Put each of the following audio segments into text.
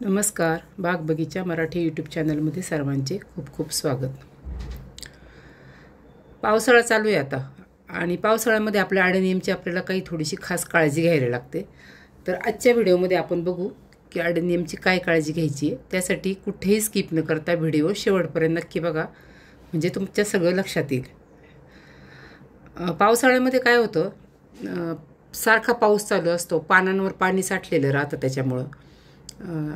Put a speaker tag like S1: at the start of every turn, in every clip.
S1: नमस्कार. बाग बगीचा मराठी यूट्यूब चॅनलमध्ये सर्वांचे खूप खूप स्वागत. पावसाळा चालू आहे आता आणि पावसाळ्यामध्ये आपल्या अडेनियमची आपल्याला काही थोडीशी खास काळजी घ्यायला लागते. तर आजच्या व्हिडिओमध्ये आपण बघू की अडेनियमची काय काळजी घ्यायची आहे. त्यासाठी कुठेही स्किप न करता व्हिडिओ शेवटपर्यंत नक्की बघा, म्हणजे तुमच्या सगळं लक्षात येईल. पावसाळ्यामध्ये काय होतं, सारखा पाऊस चालू असतो, पानांवर पाणी साठलेलं राहतं त्याच्यामुळं,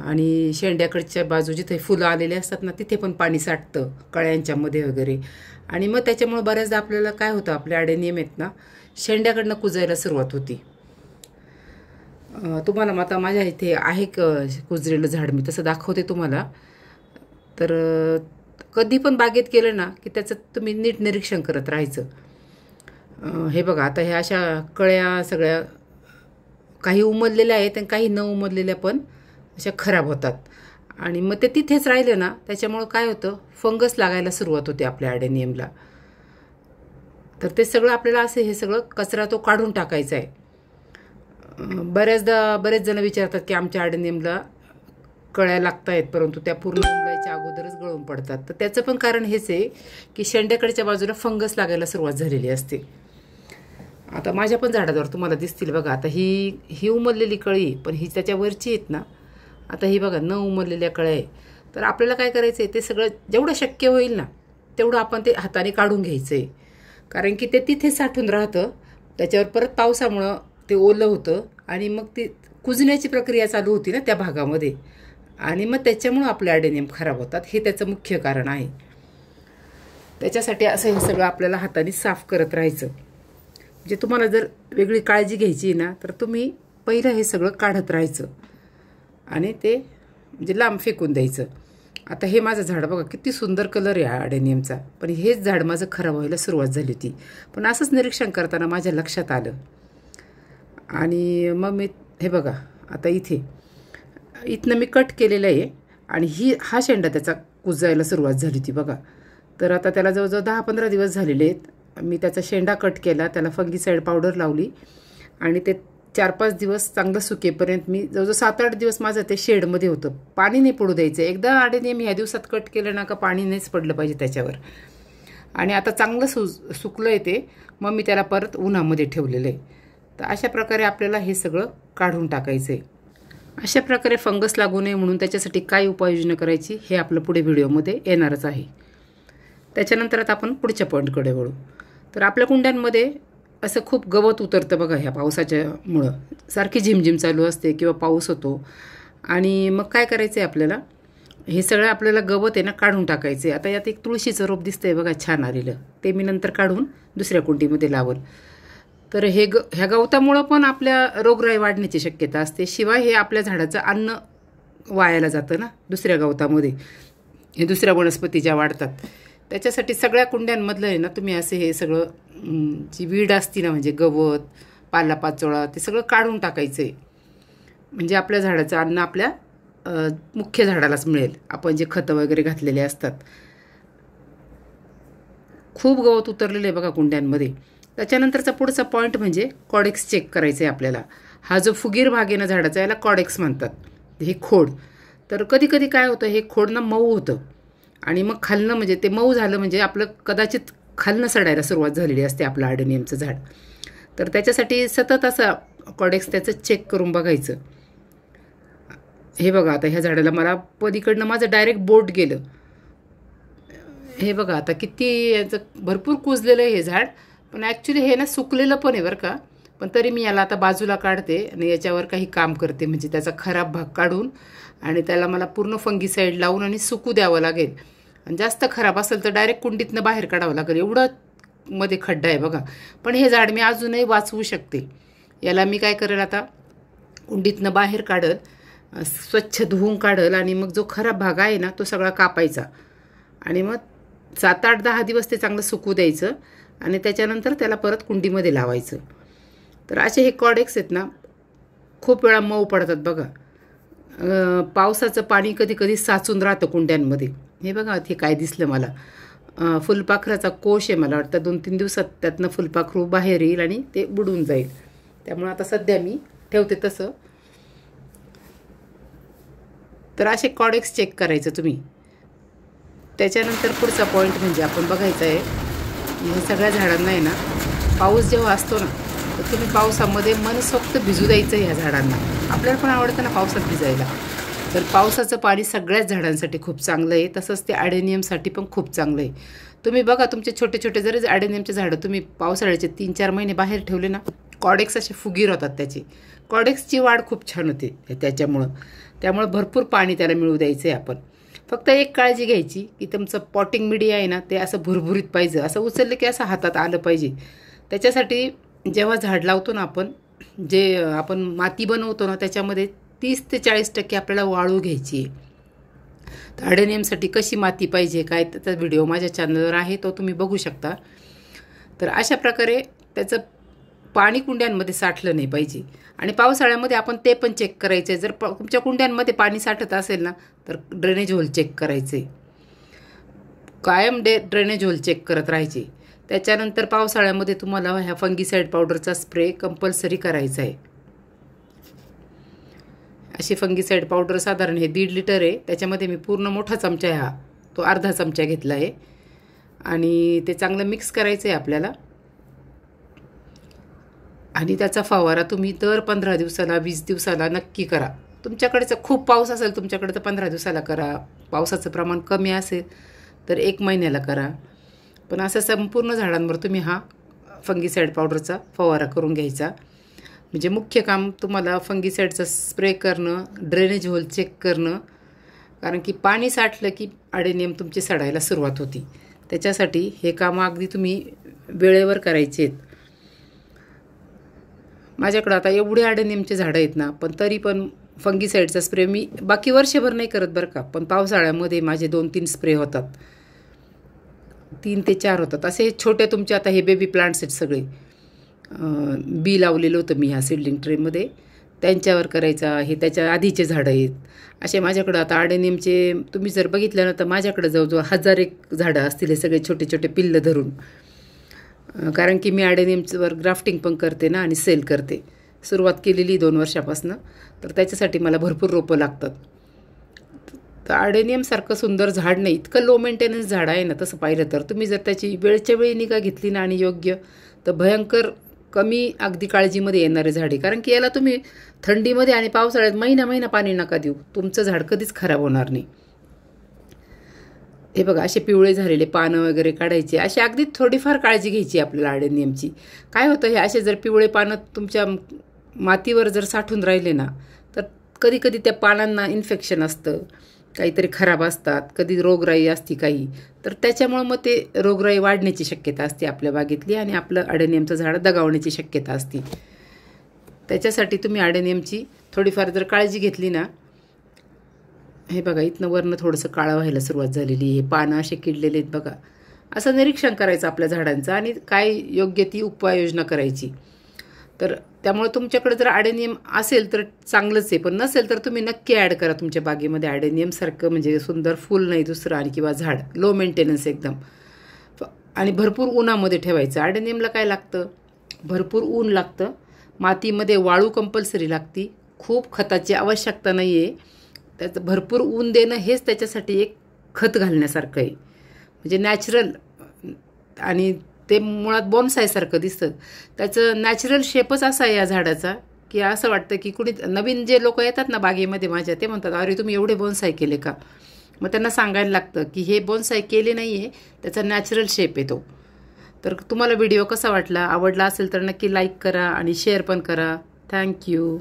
S1: आणि शेंड्याकडच्या बाजू जिथे फुलं आलेले असतात ना तिथे पण पाणी साठतं कळ्यांच्यामध्ये वगैरे. आणि मग त्याच्यामुळे बऱ्याचदा आपल्याला काय होतं, आपल्या अडेनियम आहेत ना शेंड्याकडनं कुजायला सुरुवात होती. तुम्हाला आता माझ्या इथे आहे कुजलेलं झाड, मी तसं दाखवते तुम्हाला. तर कधी पण बागेत गेलं ना की त्याचं तुम्ही नीट निरीक्षण करत राहायचं. हे बघा, आता ह्या अशा कळ्या सगळ्या काही उमललेल्या आहेत आणि काही न उमललेल्या पण अशा खराब होतात. आणि मग ते तिथेच राहिलं ना त्याच्यामुळं काय होतं, फंगस लागायला सुरुवात होते आपल्या अडेनियमला. तर ते सगळं आपल्याला हे सगळं कचरा तो काढून टाकायचा आहे. बरेच जण विचारतात की आमच्या अडेनियमला कळ्या लागत आहेत, परंतु त्या पूर्ण उमलायच्या अगोदरच गळून पडतात. तर त्याचं पण कारण हेच आहे की शेंड्याकडच्या बाजूला फंगस लागायला सुरुवात झालेली असते. आता माझ्या पण झाडावर तुम्हाला दिसतील बघा, आता ही उमललेली कळी, पण ही त्याच्यावरची आहेत ना, आता ही बघा न उमललेल्या कळ्या आहे. तर आपल्याला काय करायचं आहे, ते सगळं जेवढं शक्य होईल ना तेवढं आपण ते हाताने काढून घ्यायचं आहे. कारण की ते तिथे साठून राहतं, त्याच्यावर परत पावसामुळं ते ओलं होतं आणि मग ती कुजण्याची प्रक्रिया चालू होती ना त्या भागामध्ये, आणि मग त्याच्यामुळं आपले अडेनियम खराब होतात. हे त्याचं मुख्य कारण आहे. त्याच्यासाठी असं हे सगळं आपल्याला हाताने साफ करत राहायचं. म्हणजे तुम्हाला जर वेगळी काळजी घ्यायची ना तर तुम्ही पहिलं हे सगळं काढत राहायचं आणि ते म्हणजे लांब फेकून द्यायचं. आता हे माझं झाड बघा, किती सुंदर कलर आहे अडेनियमचा, पण हेच झाड माझं खराब व्हायला सुरुवात झाली होती. पण असंच निरीक्षण करताना माझ्या लक्षात आलं आणि मग मी हे बघा, आता इथनं मी कट केलेलं आहे आणि हा शेंडा त्याचा कुजायला सुरुवात झाली होती बघा. तर आता त्याला जवळजवळ 10-15 दिवस झालेले आहेत. मी त्याचा शेंडा कट केला, त्याला फंगीसाईड पावडर लावली आणि ते 4-5 दिवस चांगलं सुकेपर्यंत मी जवळजवळ 7-8 दिवस माझं ते शेडमध्ये होतं. पाणी नाही पडू द्यायचं. एकदा अडेनियम ह्या दिवसात कट केलं ना का पाणी नाहीच पडलं पाहिजे त्याच्यावर. आणि आता चांगलं सुकलं आहे ते, मग मी त्याला परत उन्हामध्ये ठेवलेलं आहे. तर अशा प्रकारे आपल्याला हे सगळं काढून टाकायचं आहे. अशा प्रकारे फंगस लागू नये म्हणून त्याच्यासाठी काय उपाययोजना करायची हे आपलं पुढे व्हिडिओमध्ये येणारच आहे. त्याच्यानंतर आता आपण पुढच्या पॉईंटकडे वळू. तर आपल्या कुंड्यांमध्ये असं खूप गवत उतरतं बघा, ह्या पावसाच्यामुळं सारखी झिमझिम चालू असते किंवा पाऊस होतो. आणि मग काय करायचं आहे, आपल्याला हे सगळं आपल्याला गवत आहे ना काढून टाकायचं आहे. आता यात एक तुळशीचं रोप दिसतंय बघा छान आलेलं, ते मी नंतर काढून दुसऱ्या कुंडीमध्ये लावल. तर ह्या गवतामुळं पण आपल्या रोगराई वाढण्याची शक्यता असते. शिवाय हे आपल्या झाडाचं अन्न वायाला जातं ना दुसऱ्या गवतामध्ये, हे दुसऱ्या वनस्पती ज्या वाढतात. त्याच्यासाठी सगळ्या कुंड्यांमधलं आहे ना तुम्ही असं हे सगळं जी वीड असती ना, म्हणजे गवत, पालापाचोळा, ते सगळं काढून टाकायचं आहे. म्हणजे आपल्या झाडाचं अन्न आपल्या मुख्य झाडालाच मिळेल, आपण जे खतं वगैरे घातलेले असतात. खूप गवत उतरलेलं आहे बघा कुंड्यांमध्ये. त्याच्यानंतरचा पुढचा पॉईंट म्हणजे कॉडेक्स चेक करायचं आहे आपल्याला. हा जो फुगीर भाग आहे ना झाडाचा, याला कॉडेक्स म्हणतात, हे खोड. तर कधी कधी काय होतं, हे खोड ना मऊ होतं आणि मग खालनं म्हणजे ते मऊ झालं म्हणजे आपलं कदाचित खालनं सडायला सुरुवात झालेली असते आपलं अडेनियमचं झाड. तर त्याच्यासाठी सतत असं कॉडेक्स त्याचं चेक करून बघायचं. हे बघा, आता ह्या झाडाला मला पलीकडनं माझं डायरेक्ट बोट गेलं. हे बघा आता किती याचं भरपूर कुजलेलं आहे हे झाड, पण ॲक्च्युली हे ना सुकलेलं पण आहे बरं का. पण तरी मी याला आता बाजूला काढते आणि याच्यावर काही काम करते, म्हणजे त्याचा खराब भाग काढून आणि त्याला मला पूर्ण फंगीसाईड लावून आणि सुकू द्यावं लागेल. आणि जास्त खराब असेल तर डायरेक्ट कुंडीतनं बाहेर काढावं लागेल, एवढं मध्ये खड्डा आहे बघा. पण हे झाड मी अजूनही वाचवू शकते. याला मी काय करेल, आता कुंडीतनं बाहेर काढल, स्वच्छ धुवून काढल आणि मग जो खराब भाग आहे ना तो सगळा कापायचा आणि मग 7-8-10 दिवस ते चांगलं सुकू द्यायचं आणि त्याच्यानंतर त्याला परत कुंडीमध्ये लावायचं. तर असे हे कॉडेक्स आहेत ना खूप वेळा मऊ पडतात बघा. पावसाचं पाणी कधी कधी साचून राहतं कुंड्यांमध्ये. हे बघा, ते काय दिसलं मला, फुलपाखराचा कोश आहे, मला वाटतं 2-3 दिवसात त्यातनं फुलपाखरू बाहेर येईल आणि ते बुडून जाईल. त्यामुळे आता सध्या मी ठेवते तसं. तर असे कॉडेक्स चेक करायचं तुम्ही. त्याच्यानंतर पुढचा पॉईंट म्हणजे आपण बघायचं आहे ह्या सगळ्या झाडांना आहे ना, पाऊस जेव्हा असतो ना, तर तुम्ही पावसामध्ये मनसोक्त भिजू द्यायचं ह्या झाडांना. आपल्याला पण आवडतं ना पावसात भिजायला. तर पावसाचं पाणी सगळ्याच झाडांसाठी खूप चांगलं आहे. तसंच ते ॲडेनियमसाठी पण खूप चांगलं आहे. तुम्ही बघा तुमचे छोटे छोटे जरी ॲडेनियमचे झाडं तुम्ही पावसाळ्याचे 3-4 महिने बाहेर ठेवले ना, कॉडेक्स असे फुगीर होतात त्याचे. कॉडेक्सची वाढ खूप छान होते त्यामुळं भरपूर पाणी त्याला मिळू द्यायचं आहे आपण. फक्त एक काळजी घ्यायची की तुमचं पॉटिंग मीडिया आहे ना, ते असं भुरभुरीत पाहिजे, असं उचललं की असं हातात आलं पाहिजे. त्याच्यासाठी जेव्हा झाड लावतो ना आपण, जे आपण माती बनवतो ना, त्याच्यामध्ये 30 ते 40% आपल्याला वाळू घ्यायची आहे. तर ॲडेनियमसाठी कशी माती पाहिजे काय, त्याचा व्हिडिओ माझ्या चॅनलवर आहे, तो तुम्ही बघू शकता. तर अशा प्रकारे त्याचं पाणी कुंड्यांमध्ये साठलं नाही पाहिजे. आणि पावसाळ्यामध्ये आपण ते पण चेक करायचं आहे. जर तुमच्या कुंड्यांमध्ये पाणी साठत असेल ना, तर ड्रेनेज होल चेक करायचे, कायम ड्रेनेज होल चेक करत राहायचे. त्याच्यानंतर पावसाळ्यामध्ये तुम्हाला ह्या फंगीसाईड पावडरचा स्प्रे कंपल्सरी करायचा आहे. अशी फंगीसाईड पावडर साधारण हे 1.5 लिटर आहे. त्याच्यामध्ये मी पूर्ण मोठा चमचा आहे, तो अर्धा चमचा घेतला आहे. आणि ते चांगलं मिक्स करायचं आहे आपल्याला. आणि त्याचा फवारा तुम्ही दर 15 दिवसाला 20 दिवसाला नक्की करा. तुमच्याकडचं खूप पाऊस असेल तुमच्याकडे तर 15 दिवसाला करा. पावसाचं प्रमाण कमी असेल तर 1 महिन्याला करा. पण असं संपूर्ण झाडांवर तुम्ही हा फंगीसाईड पावडरचा फवारा करून घ्यायचा. म्हणजे मुख्य काम तुम्हाला फंगीसाईडचा स्प्रे करणं, ड्रेनेज होल चेक करणं. कारण की पाणी साठलं की ॲडेनियम तुमची सडायला सुरुवात होती. त्याच्यासाठी हे कामं अगदी तुम्ही वेळेवर करायचे आहेत. माझ्याकडं आता एवढे ॲडेनियमचे झाडं आहेत ना, पण तरी पण फंगीसाईडचा स्प्रे मी बाकी वर्षभर नाही करत बरं का. पण पावसाळ्यामध्ये माझे 2-3 स्प्रे होतात, 3 ते 4 होतात. असे छोटे तुमचे आता हे बेबी प्लांट्स आहेत सगळे, बी लावलेलं होतं मी ह्या सीडलिंग ट्रेमध्ये, त्यांच्यावर करायचा. हे त्याच्या आधीचे झाडं आहेत. असे माझ्याकडं आता ॲडेनियमचे तुम्ही जर बघितलं ना, तर माझ्याकडं जवळजवळ 1000 झाडं असतील हे सगळे छोटे छोटे पिल्लं धरून. कारण की मी ॲडेनियमवर ग्राफ्टिंग पण करते ना आणि सेल करते. सुरुवात केलेली 2 वर्षापासून. तर त्याच्यासाठी मला भरपूर रोपं लागतात. तर ॲडेनियमसारखं सुंदर झाड नाही, इतकं लो मेंटेनन्स झाड आहे ना. तसं पाहिलं तर तुम्ही जर त्याची वेळच्या वेळी निगा घेतली ना आणि योग्य, तर भयंकर कमी अगदी काळजीमध्ये येणारे झाडे. कारण की याला तुम्ही थंडीमध्ये आणि पावसाळ्यात महिना पाणी नका देऊ, तुमचं झाड कधीच खराब होणार नाही. हे बघा असे पिवळे झालेले पानं वगैरे काढायचे. अशी अगदी थोडीफार काळजी घ्यायची आपल्याला ॲडेनियमची. काय होतं, हे असे जर पिवळे पानं तुमच्या मातीवर जर साठून राहिले ना, तर कधी कधी त्या पानांना इन्फेक्शन असतं, काहीतरी खराब असतात, कधी रोगराई असती काही. तर त्याच्यामुळं मग ते रोगराई वाढण्याची शक्यता असते आपल्या बागेतली आणि आपलं ॲडेनियमचं झाड दगावण्याची शक्यता असते. त्याच्यासाठी तुम्ही ॲडेनियमची थोडीफार जर काळजी घेतली ना, हे बघा इथनं वरनं थोडंसं काळं व्हायला सुरुवात झालेली, हे पानं असे किडलेले आहेत बघा. असं निरीक्षण करायचं आपल्या झाडांचं आणि काय योग्य ती उपाययोजना करायची. तर त्यामुळे तुमच्याकडे जर ॲडेनियम असेल तर चांगलंच आहे, पण नसेल तर तुम्ही नक्की ॲड करा तुमच्या बागेमध्ये ॲडेनियमसारखं म्हणजे सुंदर फूल नाही दुसरं आणि किंवा झाड लो मेंटेनन्स एकदम. आणि भरपूर उन्हामध्ये ठेवायचं. ॲडेनियमला काय लागतं, भरपूर ऊन लागतं. मातीमध्ये वाळू कंपल्सरी लागती. खूप खताची आवश्यकता नाही आहे. त्याचं भरपूर ऊन देणं हेच त्याच्यासाठी एक खत घालण्यासारखं आहे. म्हणजे नॅचरल, आणि ते मुळात बॉन्सायसारखं दिसतं. त्याचं नॅचरल शेपच असा आहे या झाडाचा की असं वाटतं की कुणी नवीन जे लोक येतात ना बागेमध्ये माझ्या, ते म्हणतात अरे तुम्ही एवढे बॉन्साय केले का. मग त्यांना सांगायला लागतं की हे बॉन्साय केले नाही आहे, त्याचा नॅचरल शेप येतो. तर तुम्हाला व्हिडिओ कसा वाटला, आवडला असेल तर नक्की लाईक करा आणि शेअर पण करा. थँक्यू.